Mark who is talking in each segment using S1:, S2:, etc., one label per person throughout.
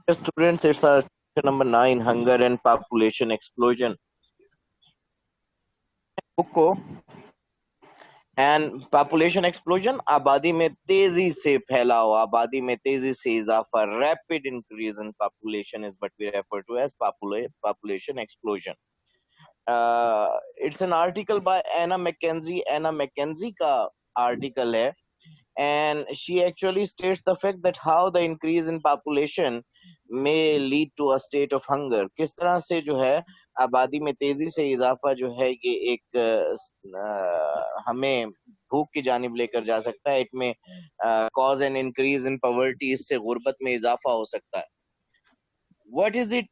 S1: Students, it's our section number 9, hunger and population explosion. Book को and population explosion, आबादी में तेजी से फैलाव, आबादी में तेजी से इजाफा, rapid increase in population is what we refer to as population explosion. It's an article by Anna McKenzie. Anna McKenzie का आर्टिकल है, and she actually states the fact that how the increase in population may lead to a state of hunger. किस तरह से जो है आबादी में तेजी से इजाफा जो है ये एक हमें भूख की जानिब लेकर जा सकता है. It may cause an increase in poverty, इससे गुर्बत में इजाफा हो सकता है. What is it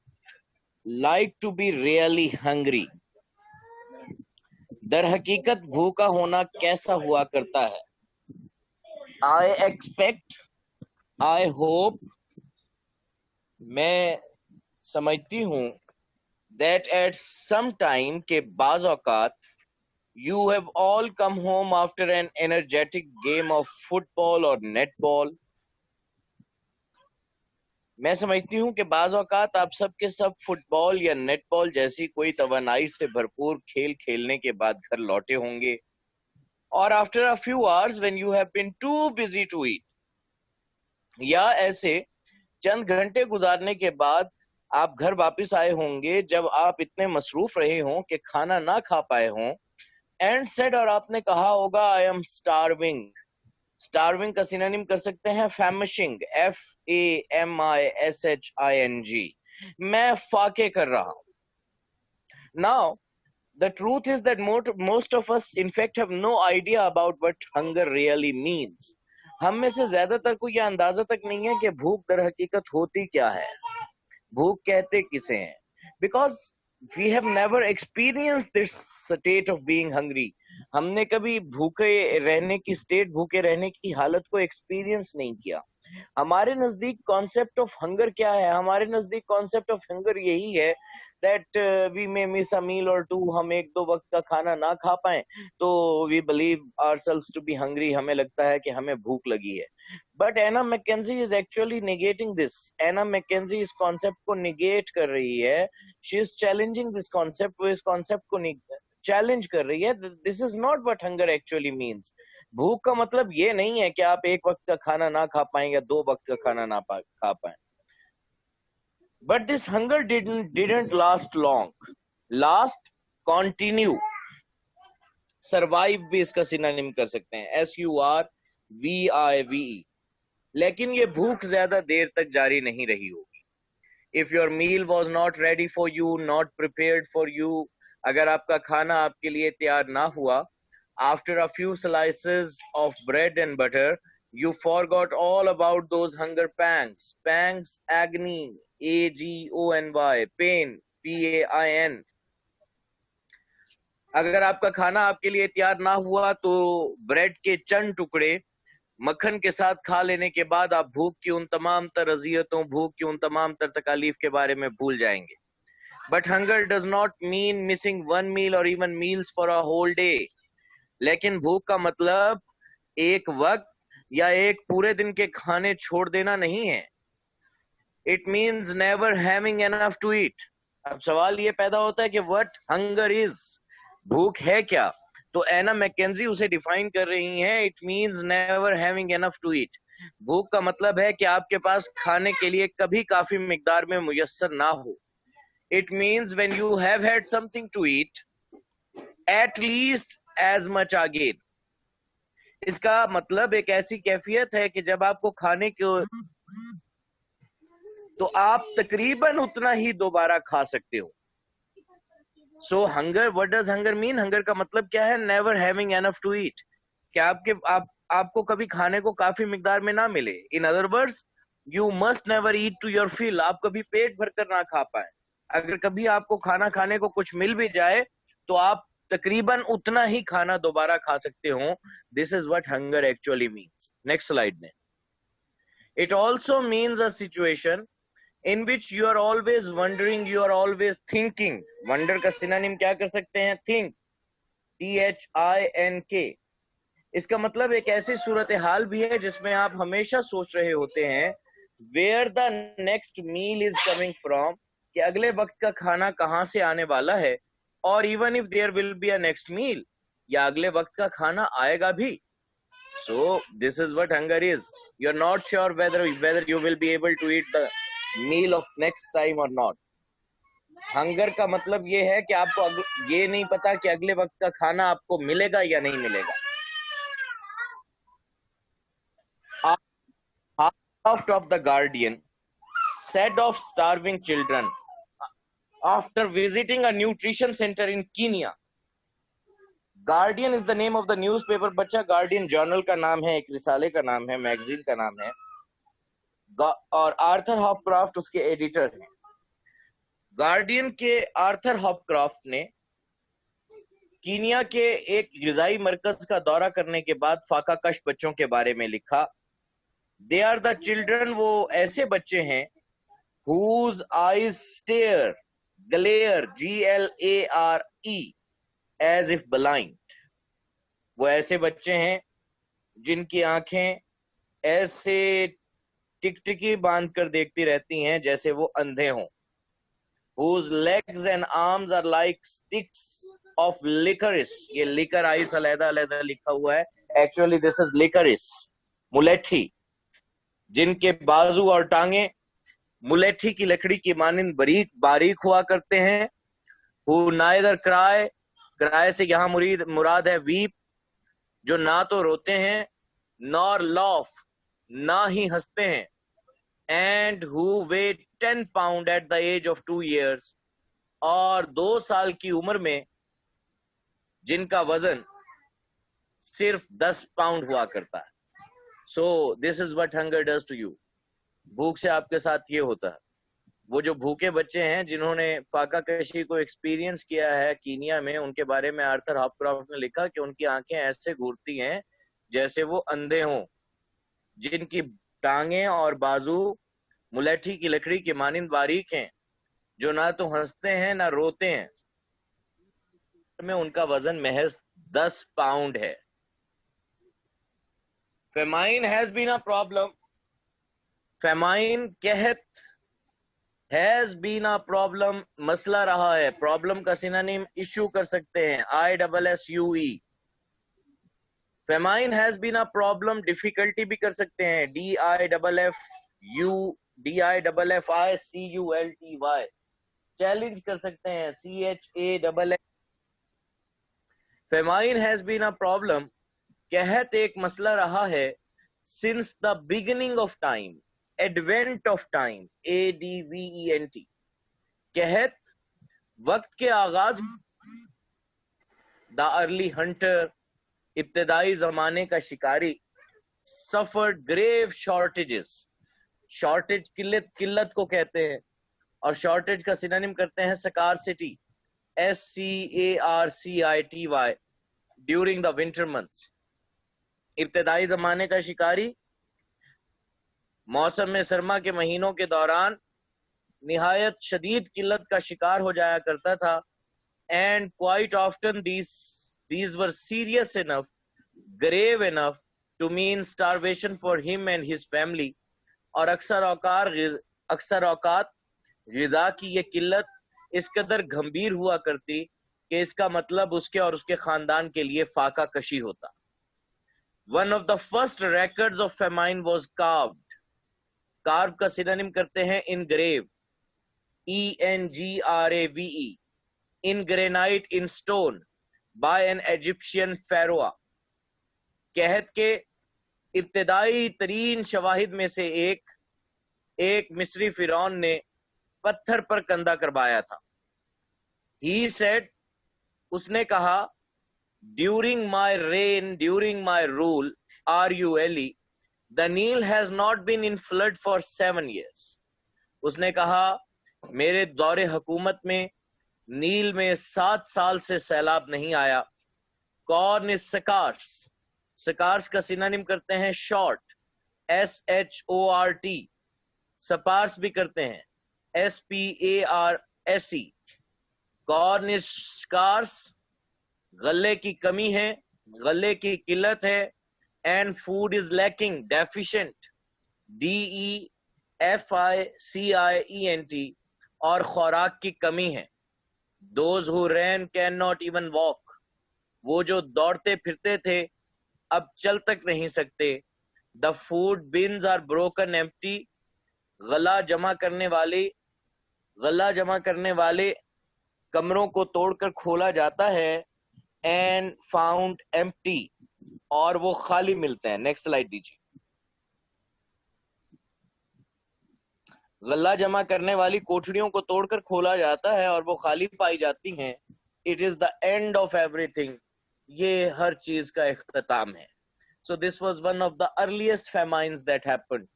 S1: like to be really hungry? दर हकीकत भूखा होना कैसा हुआ करता है? I expect, I hope, मैं समझती हूँ, that at some time के बाज़ औक़ात you have all come home after an energetic game of football or netball. मैं समझती हूँ कि बाज़ औक़ात आप सब के सब फुटबॉल या नेटबॉल जैसी कोई तवानाई से भरपूर खेल खेलने के बाद घर लौटे होंगे. और after a few hours when you have been too busy to eat, या ऐसे चंद घंटे गुजारने के बाद आप घर वापस आए होंगे जब आप इतने मसरूफ रहे हों कि खाना ना खा पाए हों. एंड सेड, और आपने कहा होगा, आई एम स्टार्विंग. स्टार्विंग का सिनोनिम कर सकते हैं फैमिशिंग, FAMISHING. मैं फाके कर रहा हूं. Now the truth is that most of us in fact have no idea about what hunger really means. हम में से ज्यादातर को यह अंदाजा तक नहीं है कि भूख दर हकीकत होती क्या है, भूख कहते किसे हैं. Because we have never experienced this state of being hungry. हमने कभी भूखे रहने की स्टेट, भूखे रहने की हालत को एक्सपीरियंस नहीं किया. हमारे नजदीक कॉन्सेप्ट ऑफ हंगर क्या है? हमारे नजदीक कॉन्सेप्ट ऑफ हंगर यही है that we may miss a meal or two. हम एक दो वक्त का खाना ना खा पाए तो we believe ourselves to be hungry. हमें लगता है कि हमें भूख लगी है. But Anna McKenzie is actually negating this. Anna McKenzie इस कॉन्सेप्ट को negate कर रही है. She is challenging this concept. वो इस कॉन्सेप्ट को चैलेंज कर रही है. This is not what hunger actually means. भूख का मतलब ये नहीं है कि आप एक वक्त का खाना ना खा पाएं या दो वक्त का खाना ना खा पाएं. But this hunger didn't last long. Last, continue. Survive भी इसका सिनोनिम कर सकते हैं, SURVIVE. लेकिन ये भूख ज्यादा देर तक जारी नहीं रही होगी. If your meal was not ready for you, not prepared for you, अगर आपका खाना आपके लिए तैयार ना हुआ, after a few slices of bread and butter, you forgot all about those hunger pangs. Pangs, agony, AGONY, pain, PAIN. अगर आपका खाना आपके लिए तैयार ना हुआ तो ब्रेड के चंद टुकड़े मक्खन के साथ खा लेने के बाद आप भूख की उन तमाम तर अजियतों, भूख की उन तमाम तर तकालीफ के बारे में भूल जाएंगे. But hunger does not mean missing one meal or even meals for a whole day. लेकिन भूख का मतलब एक वक्त या एक पूरे दिन के खाने छोड़ देना नहीं है. It means never having enough to eat. अब सवाल ये पैदा होता है कि what hunger is, भूख है क्या? तो एना मैकेंजी उसे डिफाइन कर रही हैं. It means never having enough to eat. भूख का मतलब है कि आपके पास खाने के लिए कभी काफी मिकदार में मुयस्सर ना हो. It means when you have had something to eat, at least as much again. इसका मतलब एक ऐसी कैफियत है कि जब आपको खाने को तो आप तकरीबन उतना ही दोबारा खा सकते हो. So hunger, what does hunger mean? Hunger का मतलब क्या है? Never having enough to eat. क्या आपको कभी खाने को काफी मिकदार में ना मिले. In other words, you must never eat to your fill. आप कभी पेट भरकर ना खा पाए. अगर कभी आपको खाना खाने को कुछ मिल भी जाए तो आप तकरीबन उतना ही खाना दोबारा खा सकते हो. This is what hunger actually means. Next slide में. It also means a situation in which you are always wondering, you are always thinking. Wonder का सिनोनिम क्या कर सकते हैं? Think, THINK. इसका मतलब एक ऐसी सूरत हाल भी है जिसमें आप हमेशा सोच रहे होते हैं where the next meal is coming from, कि अगले वक्त का खाना कहाँ से आने वाला है, और even if there will be a next meal, या अगले वक्त का खाना आएगा भी. So this is what hunger is. You're not sure whether you will be able to eat the meal of next time or not. Hunger का मतलब ये है कि आपको ये नहीं पता कि अगले वक्त का खाना आपको मिलेगा या नहीं मिलेगा. Half of the Guardian said of starving children after visiting a nutrition center in Kenya. Guardian is the name of the newspaper. बच्चा, गार्डियन जर्नल का नाम है, एक रिसाले का नाम है, मैगजीन का नाम है, और आर्थर हॉपक्राफ्ट उसके एडिटर हैं. गार्डियन के आर्थर हॉपक्राफ्ट ने कीनिया के एक गिजाई मरकज का दौरा करने के बाद फाका कश बच्चों के बारे में लिखा. दे आर द चिल्ड्रन, वो ऐसे बच्चे हैं whose eyes stare, glare, GLARE, as if blind. वो ऐसे बच्चे हैं जिनकी आंखें ऐसे टिकटिकी बांध कर देखती रहती हैं जैसे वो अंधे हों. Whose legs and arms are like sticks of licorice. ये लिकर आइस अलहदा अलहदा लिखा हुआ है, एक्चुअली दिस इज licorice, मुलेठी. जिनके बाजू और टांगे मुलेठी की लकड़ी की मानिंद बारीक हुआ करते हैं. Who neither cry, क्राय से यहाँ मुराद है वीप, जो ना तो रोते हैं नॉर लॉफ, ना ही हंसते हैं. And who weight 10 pounds at the age of 2 years, और 2 साल की उम्र में जिनका वजन सिर्फ 10 पाउंड हुआ करता है. So this is what hunger does to you. भूख से आपके साथ ये होता है. वो जो भूखे बच्चे हैं जिन्होंने फाका कशी को एक्सपीरियंस किया है कीनिया में, उनके बारे में आर्थर हॉपक्राफ्ट ने लिखा कि उनकी आंखें ऐसे घूरती हैं जैसे वो अंधे हों, जिनकी टांगे और बाजू मुलेठी की लकड़ी के मानिंद बारीक हैं, जो ना तो हंसते हैं ना रोते हैं. में उनका वजन महज 10 पाउंड है. Famine has been a problem. Famine कहत हैज बीन अ प्रॉब्लम, मसला रहा है. प्रॉब्लम का सिनोनिम इशू कर सकते हैं, ISSUE. Famine has been a problem, difficulty भी कर सकते हैं, DIFFICULTY. चैलेंज कर सकते हैं, CHALL. Famine has been a problem, कहत एक मसला रहा है, since the beginning of time, advent of time, ADVENT. कहत वक्त के आगाज, द अर्ली हंटर, इब्तदाई जमाने का शिकारी, सफर्ड ग्रेव शॉर्टेजेस. शॉर्टेज किल्लत को कहते हैं, और शॉर्टेज का सिनोनिम करते हैं scarcity, SCARCITY, during the winter months. इब्तदाई जमाने का शिकारी मौसम में सरमा के महीनों के दौरान निहायत शदीद किल्लत का शिकार हो जाया करता था. And quite often these were serious enough, grave enough to mean starvation for him and his family. और अक्सर औकात ग़िज़ा की ये किल्लत इस कदर गंभीर हुआ करती कि इसका मतलब उसके और उसके खानदान के लिए फाका कशी होता. One of the first records of famine was carved. Curve का सिनोनिम करते हैं engrave, ENGRAVE, in granite, in stone, by an Egyptian pharaoh. कहत के इब्तदाई तरीन शवाहिद में से एक मिस्री फिरौन ने पत्थर पर कंधा करवाया था. He said, उसने कहा, during my reign, during my rule, RULE, the Nile has not been in flood for 7 years. उसने कहा, मेरे दौरे हुकूमत में नील में 7 साल से सैलाब नहीं आया. Corn is सकार्स. सकार्स का सिनोनिम करते हैं शॉर्ट, SHORT. सपार्स भी करते हैं, SPARSE. कॉर्न इज स्कार्स, गले की कमी है, गले की किल्लत है. And food is lacking, deficient, FICIENT, और खुराक की कमी है। Those who ran cannot even walk, वो जो दौड़ते फिरते थे अब चल तक नहीं सकते। The food bins are broken empty, गला जमा करने वाले कमरों को तोड़कर खोला जाता है। And found empty, और वो खाली मिलते हैं। नेक्स्ट स्लाइड दीजिए। गल्ला जमा करने वाली कोठरियों को तोड़कर खोला जाता है और वो खाली पाई जाती हैं। It is the end of everything, ये हर चीज का इख्तिताम है। So this was one of the earliest famines that happened.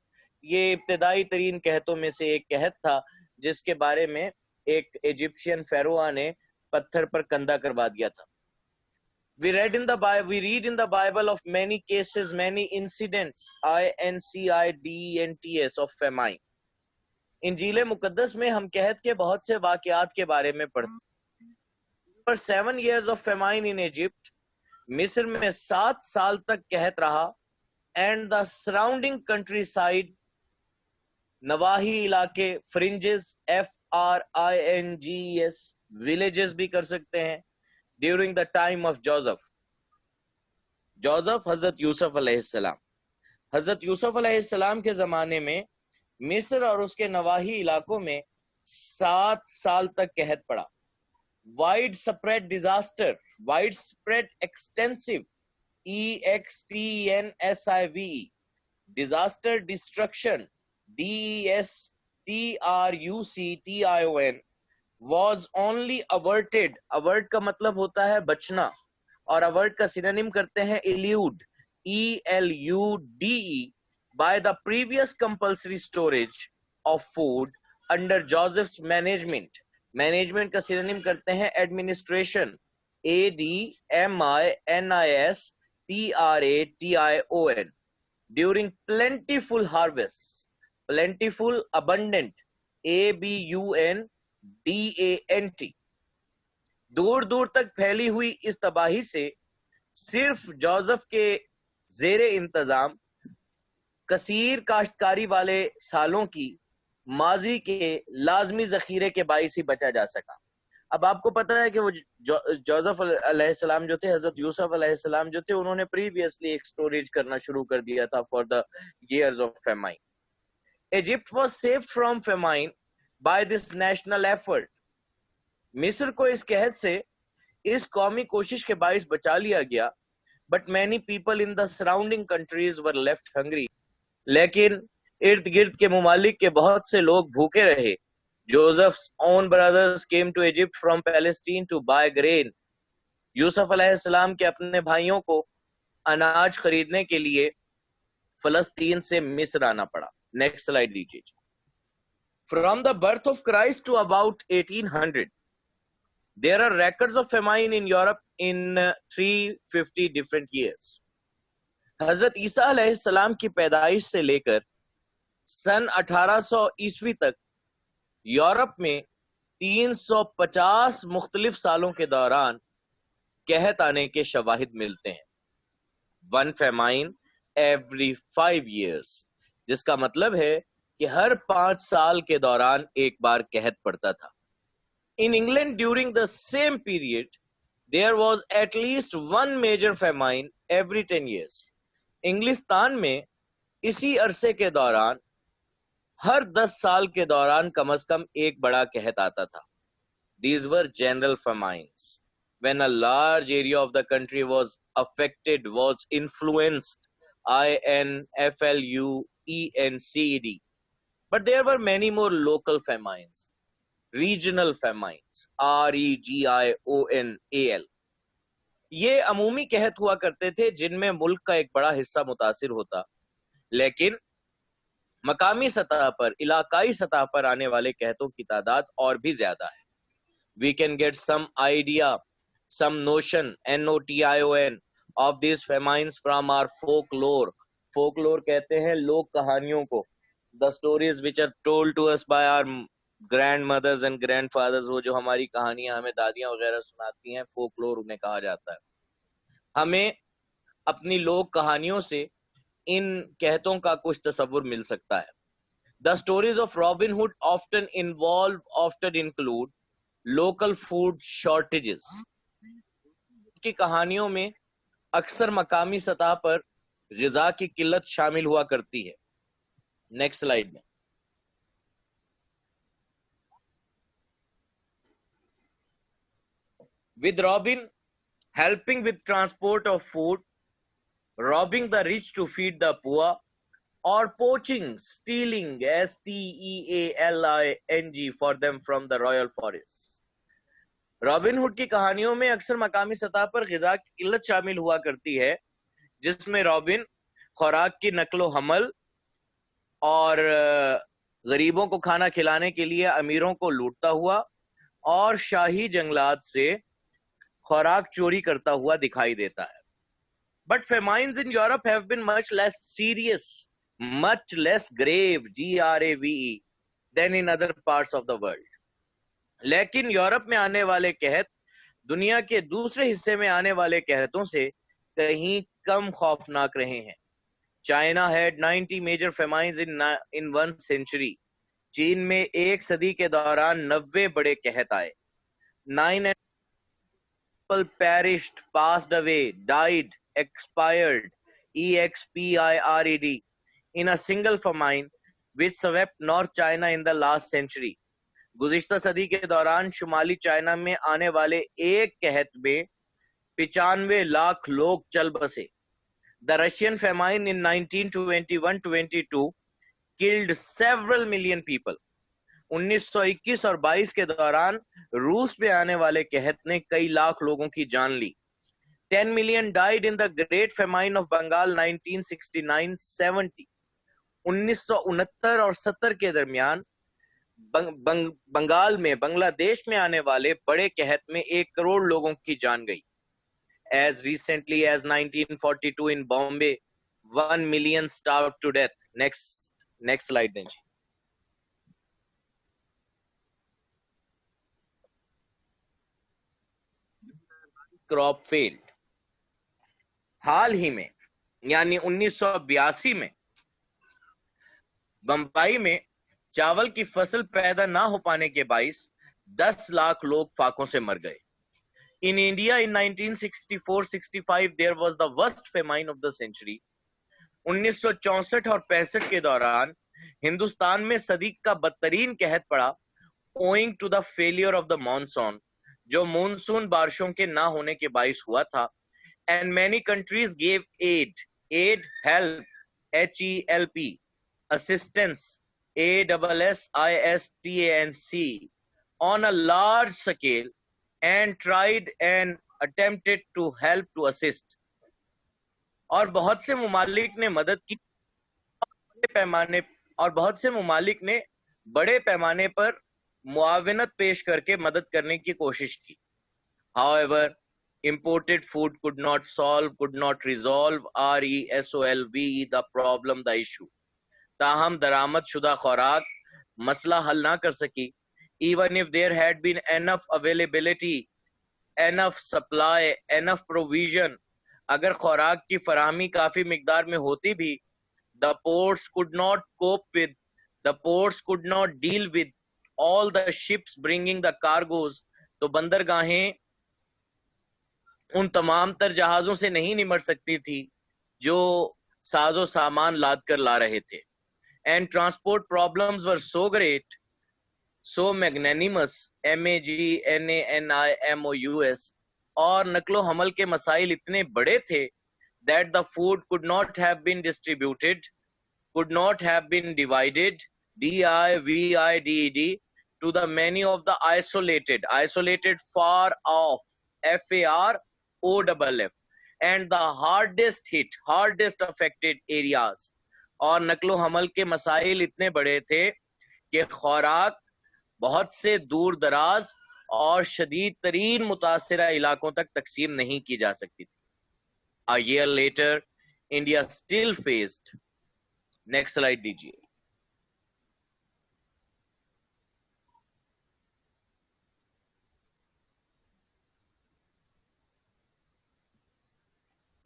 S1: ये इब्तिदाई तरीन कहतों में से एक कहत था जिसके बारे में एक इजिप्शियन फेरोआ ने पत्थर पर कंधा करवा दिया था। We read in the Bible of many cases, many incidents, INCIDENTS, of famine. इंजील मुकद्दस में हम कहत के बहुत से वाकयात के बारे में पढ़ते। For 7 years of famine in Egypt, मिस्र में 7 साल तक कहत रहा। And the surrounding countryside, नवाही इलाके, fringes, FRINGES, villages भी कर सकते हैं। During the time of Joseph, हजरत यूसुफ अलैहिस्सलाम, हजरत यूसुफ अलैहिस्सलाम के जमाने में मिस्र और उसके नवाही इलाकों में 7 साल तक कहत पड़ा। Wide spread disaster, wide spread extensive, EXTENSIVE, disaster destruction, DESTRUCTION, was only averted, avert का मतलब होता है बचना, और avert का सिनोनिम करते हैं elude, ELUDE, by the previous compulsory storage of food under Joseph's management. Management का सिनोनिम करते हैं administration, ADMINISTRATION, during plentiful harvests, plentiful, abundant, ABUNDANT। दूर दूर तक फैली हुई इस तबाही से सिर्फ जोसेफ के जेरे इंतजाम कसीर काश्तकारी वाले सालों की माजी के लाजमी जखीरे के बाइस ही बचा जा सका। अब आपको पता है कि वो जोसेफ अलैहिस्सलाम जो थे, हजरत यूसुफ अलैहिस्सलाम जो थे, उन्होंने प्रीवियसली एक स्टोरेज करना शुरू कर दिया था for the years of famine. Egypt was saved from famine by this national effort. मिस्र को इस कहत से, इस कौमी कोशिश के बाइस बचा लिया गया। But many people in the surrounding countries were left hungry, लेकिन इर्द गिर्द के मुमालिक के बहुत से लोग भूखे रहे। Joseph's own brothers came to Egypt from Palestine to buy grain. यूसुफ अलैहिस्सलाम के अपने भाइयों को अनाज खरीदने के लिए फलस्तीन से मिस्र आना पड़ा। नेक्स्ट स्लाइड दीजिए। From the birth of Christ to about 1800, there are records of famine in Europe in 350 different years. हजरत ईसा अलैहिस्सलाम की पैदाइश से लेकर सन 1800 ईस्वी तक यूरोप में 350 मुख्तलिफ सालों के दौरान कहत आने के शवाहिद मिलते हैं। वन फेमाइन एवरी 5 years, जिसका मतलब है कि हर 5 साल के दौरान एक बार कहत पड़ता था। In England during the same period, there was at least one major famine every 10 years. इंग्लिस्तान में इसी अरसे के दौरान हर 10 साल के दौरान कम से कम एक बड़ा कहत आता था। These were general famines, when a large area of the country was affected, was influenced, INFLUENCED. But there were many more local famines, regional famines, REGIONAL. ये अमूमी कहत हुआ करते थे जिनमें मुल्क का एक बड़ा हिस्सा मुतासिर होता, लेकिन मकामी सतह पर, इलाकाई सतह पर आने वाले कहतों की तादाद और भी ज्यादा है। We can get some idea, some notion, NOTION, of these famines from our folklore. Folklore कहते हैं लोक कहानियों को। The stories which are told to us by our grandmothers and grandfathers, वो जो हमारी कहानियां हमें दादियां वगैरह सुनाती हैं, folklore उन्हें कहा जाता है। हमें अपनी लोक कहानियों से इन कहतों का कुछ तसव्वुर मिल सकता है। The stories of Robin Hood often include local food shortages. की कहानियों में अक्सर मकामी सतह पर ग़िज़ा की किल्लत शामिल हुआ करती है. नेक्स्ट स्लाइड में. With Robin helping with transport of food, robbing the rich to feed the poor, or poaching, stealing, stealing for them from the royal forests. Robin hood की कहानियों में अक्सर मकामी सतह पर ग़िज़ा की किल्लत शामिल हुआ करती है, जिसमें रॉबिन खुराक की नकलो हमल और गरीबों को खाना खिलाने के लिए अमीरों को लूटता हुआ और शाही जंगलात से खुराक चोरी करता हुआ दिखाई देता है. But famines in Europe have been much less serious, much less grave, grave, than in other parts of the world. लेकिन यूरोप में आने वाले कहत दुनिया के दूसरे हिस्से में आने वाले कहतों से कहीं कम खौफनाक रहे हैं. China had 90 major famines in 1 century. चीन में एक सदी के दौरान 90 बड़े कहत आए. 9 people perished, passed away, died, expired, expired, in a single famine which swept North China in the last century. गुज़िश्ता सदी के दौरान शुमाली चाइना में आने वाले एक कहत में 95 लाख लोग चल बसे. The Russian famine in 1921-22 killed several million people. 1921 और 22 के दौरान रूस पे आने वाले कहत ने कई लाख लोगों की जान ली. 10 million died in the Great Famine of Bengal 1969-70. 1969 और 70 के दरमियान बंगाल में बांग्लादेश में आने वाले बड़े कहत में 1 करोड़ लोगों की जान गई. As recently as 1942 in Bombay, 1 million starved to death. Next slide दें. Crop failed. हाल ही में यानी 1982 में बंबई में चावल की फसल पैदा ना हो पाने के बाइस 10 लाख लोग फाकों से मर गए. In India in 1964-65 there was the worst famine of the century. 1964 और 65 के दौरान हिंदुस्तान में सदी का बदतरीन कहत पड़ा owing to the failure of the monsoon, जो मानसून बारिशों के ना होने के बाइस हुआ था. And many countries gave aid, help, HELP, assistance, ASSISTANC, on a large scale and tried and attempted to help to assist. और बहुत से मुमालिक ने मदद की और बहुत से मुमालिक ने बड़े पैमाने पर मुआविनत पेश करके मदद करने की कोशिश की. However, imported food could not resolve the problem, the issue. ताहम दरामद शुदा खुराक मसला हल ना कर सकी. Even if there had been enough availability, enough supply, enough provision, अगर खुराक की फराहमी काफी मिकदार में होती भी, the ports could not deal with all the ships bringing the cargoes. तो बंदरगाहें उन तमाम तर जहाजों से नहीं निमट सकती थी जो साजो सामान लाद कर ला रहे थे. And transport problems were so great, so magnanimous, MAGNANIMOUS, और नकलो हमल के मसाइल इतने बड़े थे that the food could not have been distributed, could not have been divided, DIVIDED, to the many of the isolated, far off, FAROFF, and the hardest affected areas. और नकलो हमल के मसाइल इतने बड़े थे कि खुराक बहुत से दूर दराज और शदीद तरीन मुतासिरा इलाकों तक तकसीम नहीं की जा सकती थी. A year later, India still faced. Next slide दीजिए.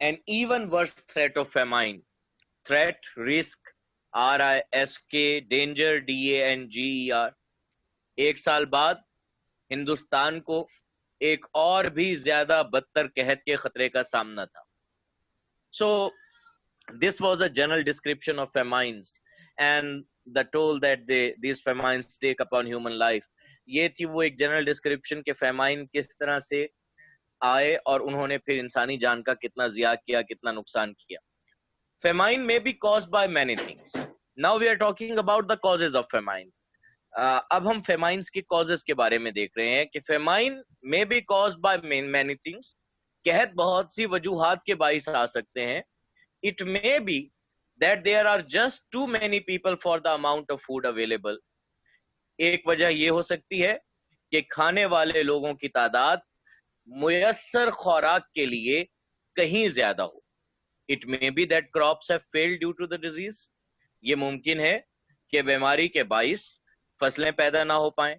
S1: An even worse threat of famine, risk, RISK, danger, DANGER। एक साल बाद हिंदुस्तान को एक और भी ज्यादा बदतर कहत के खतरे का सामना था। So this was a general description of famines and the toll that these famines take upon human life। ये थी वो एक जनरल डिस्क्रिप्शन के फेमाइन किस तरह से आए और उन्होंने फिर इंसानी जान का कितना जिया किया, कितना नुकसान किया। Famine may be caused by many things. Now we are talking about the causes of famine। अब हम फेमाइंस के कॉजेस के बारे में देख रहे हैं कि famine may be caused by many things. कहत बहुत सी वजूहात के बाइस आ सकते हैं। It may be that there are just too many people for the amount of food available. एक वजह यह हो सकती है कि खाने वाले लोगों की तादाद मुयस्सर खुराक के लिए कहीं ज्यादा हो। It may be that crops have failed due to the disease. ये मुमकिन है कि बीमारी के बाइस फसलें पैदा ना हो पाएं।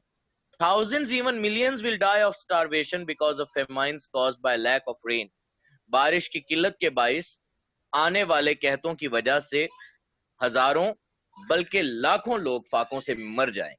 S1: Thousands, even millions will die of starvation because of famines caused by lack of rain। बारिश की किल्लत के बाइस आने वाले कहतों की वजह से हजारों बल्कि लाखों लोग फाकों से मर जाएं।